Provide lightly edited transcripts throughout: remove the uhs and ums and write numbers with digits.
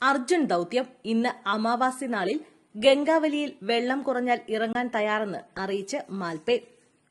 അർജുൻ ദൌത്യം ഇന്ന് അമാവാസി നാളിൽ ഗംഗാവലിയിൽ വെള്ളം കുറഞ്ഞാൽ ഇറങ്ങാൻ തയ്യാറെന്ന് അറിയിച്ച് മാൽപേ.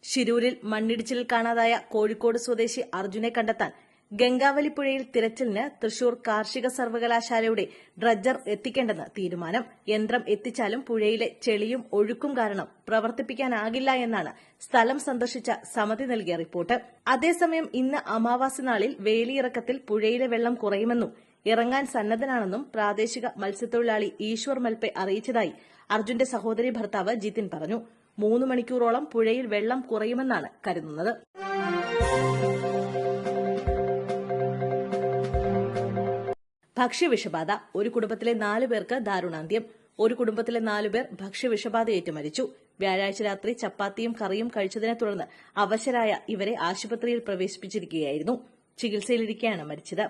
ശിരൂരിൽ മണ്ണിടിച്ചിലിൽ കാണാതായ കോഴിക്കോട് സ്വദേശി അർജുനെ കണ്ടെത്താൻ ഗംഗാവലി പുഴയിൽ തിരച്ചിലിന് തൃശൂർ കാർഷിക സർവകലാശാലയുടെ ഡ്രഡ്ജർ എത്തിക്കേണ്ടെന്ന് തീരുമാനം. യന്ത്രം എത്തിച്ചാലും പുഴയിലെ ചെളിയും ഒഴുക്കും കാരണം പ്രവർത്തിപ്പിക്കാനാകില്ല എന്നാണ് സ്ഥലം സന്ദർശിച്ച സമിതി നൽകിയ റിപ്പോർട്ട്. അതേസമയം ഇന്ന് അമാവാസി നാളിൽ വേലിയിറക്കത്തിൽ പുഴയിലെ വെള്ളം കുറയുമെന്നും ഇറങ്ങാൻ സന്നദ്ധനാണെന്നും പ്രാദേശിക മത്സ്യത്തൊഴിലാളി ഈശ്വർ മൽപെ അറിയിച്ചതായി അർജുന്റെ സഹോദരി ഭർത്താവ് ജിതിൻ പറഞ്ഞു. 3 മണിക്കൂറോളം പുഴയിൽ വെള്ളം കുറയുമെന്നാണ് കരുതുന്നത്. ഭക്ഷ്യവിഷബാധ. ഒരു കുടുംബത്തിലെ 4 പേർക്ക് ദാരുണാന്ത്യം. ഒരു കുടുംബത്തിലെ 4 പേർ ഭക്ഷ്യവിഷബാധയേറ്റ് മരിച്ചു. വ്യാഴാഴ്ച രാത്രി ചപ്പാത്തിയും കറിയും കഴിച്ചതിനെ തുടർന്ന് അവശരായ ഇവരെ ആശുപത്രിയിൽ പ്രവേശിപ്പിച്ചിരിക്കുകയായിരുന്നു. ചികിത്സയിലിരിക്കെയാണ് മരിച്ചത്.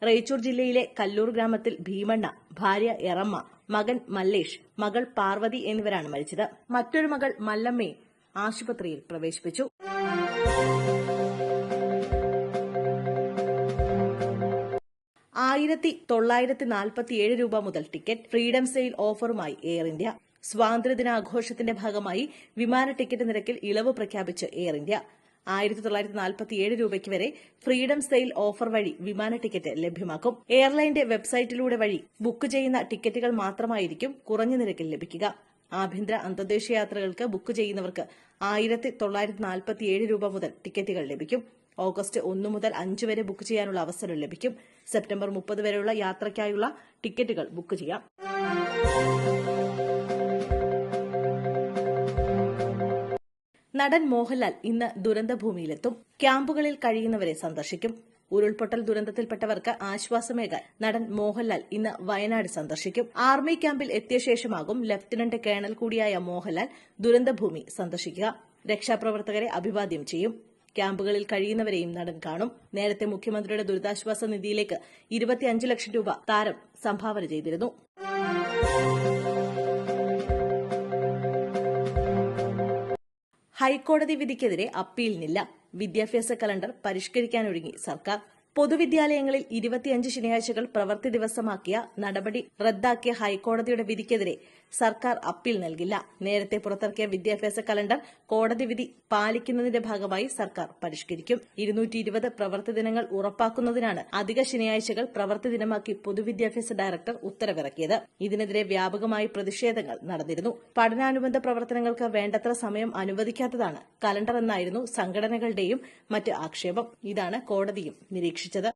റേച്ചൂർ ജില്ലയിലെ കല്ലൂർ ഗ്രാമത്തിൽ ഭീമണ്ണ, ഭാര്യ എറമ്മ, മകൻ മല്ലേഷ്, മകൾ പാർവതി എന്നിവരാണ് മരിച്ചത്. മറ്റൊരു മകൾ മല്ലമ്മയെ ആശുപത്രിയിൽ പ്രവേശിപ്പിച്ചു. $1947 മുതൽ ടിക്കറ്റ്. ഫ്രീഡം സെയിൽ ഓഫറുമായി എയർ ഇന്ത്യ. സ്വാതന്ത്ര്യദിനാഘോഷത്തിന്റെ ഭാഗമായി വിമാന ടിക്കറ്റ് നിരക്കിൽ ഇളവ് പ്രഖ്യാപിച്ച് എയർ ഇന്ത്യ. $1947 വരെ ഫ്രീഡം സെയിൽ ഓഫർ വഴി വിമാന ടിക്കറ്റ് ലഭ്യമാക്കും. എയർലൈന്റെ വെബ്സൈറ്റിലൂടെ വഴി ബുക്ക് ചെയ്യുന്ന ടിക്കറ്റുകൾ മാത്രമായിരിക്കും കുറഞ്ഞ നിരക്കിൽ ലഭിക്കുക. ആഭ്യന്തര അന്തർദേശീയ യാത്രകൾക്ക് ബുക്ക് ചെയ്യുന്നവർക്ക് $1947 മുതൽ ടിക്കറ്റുകൾ ലഭിക്കും. ഓഗസ്റ്റ് 1 മുതൽ 5 വരെ ബുക്ക് ചെയ്യാനുള്ള അവസരം ലഭിക്കും. സെപ്റ്റംബർ 30 വരെയുള്ള യാത്രയ്ക്കായുള്ള ടിക്കറ്റുകൾ ബുക്ക് ചെയ്യാം. നടൻ മോഹൻലാൽ ഇന്ന് ദുരന്തഭൂമിയിലെത്തും. ക്യാമ്പുകളിൽ കഴിയുന്നവരെ സന്ദർശിക്കും. ഉരുൾപൊട്ടൽ ദുരന്തത്തിൽപ്പെട്ടവർക്ക് ആശ്വാസമേകാൻ നടൻ മോഹൻലാൽ ഇന്ന് വയനാട് സന്ദർശിക്കും. ആർമി ക്യാമ്പിൽ എത്തിയ ശേഷമാകും ലഫ്റ്റനന്റ് കേണൽ കൂടിയായ മോഹൻലാൽ ദുരന്തഭൂമി സന്ദർശിക്കുക. രക്ഷാപ്രവർത്തകരെ അഭിവാദ്യം ചെയ്യും. ക്യാമ്പുകളിൽ കഴിയുന്നവരെയും നടൻ കാണും. നേരത്തെ മുഖ്യമന്ത്രിയുടെ ദുരിതാശ്വാസ നിധിയിലേക്ക് 25 ലക്ഷം രൂപ താരം സംഭാവന ചെയ്തിരുന്നു. ഹൈക്കോടതി വിധിക്കെതിരെ അപ്പീലിനില്ല. വിദ്യാഭ്യാസ കലണ്ടർ പരിഷ്കരിക്കാനൊരുങ്ങി സർക്കാർ. പൊതുവിദ്യാലയങ്ങളിൽ 25 ശനിയാഴ്ചകൾ പ്രവൃത്തി ദിവസമാക്കിയ നടപടി റദ്ദാക്കിയ ഹൈക്കോടതിയുടെ വിധിക്കെതിരെ സർക്കാർ അപ്പീൽ നൽകില്ല. നേരത്തെ പുറത്തിറക്കിയ വിദ്യാഭ്യാസ കലണ്ടർ കോടതി വിധി പാലിക്കുന്നതിന്റെ ഭാഗമായി സർക്കാർ പരിഷ്കരിക്കും. 220 പ്രവൃത്തി ദിനങ്ങൾ ഉറപ്പാക്കുന്നതിനാണ് അധിക ശനിയാഴ്ചകൾ പ്രവൃത്തി ദിനമാക്കി പൊതുവിദ്യാഭ്യാസ ഡയറക്ടർ ഉത്തരവിറക്കിയത്. ഇതിനെതിരെ വ്യാപകമായി പ്രതിഷേധങ്ങൾ നടന്നിരുന്നു. പഠനാനുബന്ധ പ്രവർത്തനങ്ങൾക്ക് വേണ്ടത്ര സമയം അനുവദിക്കാത്തതാണ് കലണ്ടർ എന്നായിരുന്നു സംഘടനകളുടെയും മറ്റ് ആക്ഷേപം. ഇതാണ് കോടതിയും നിരീക്ഷിച്ചത്.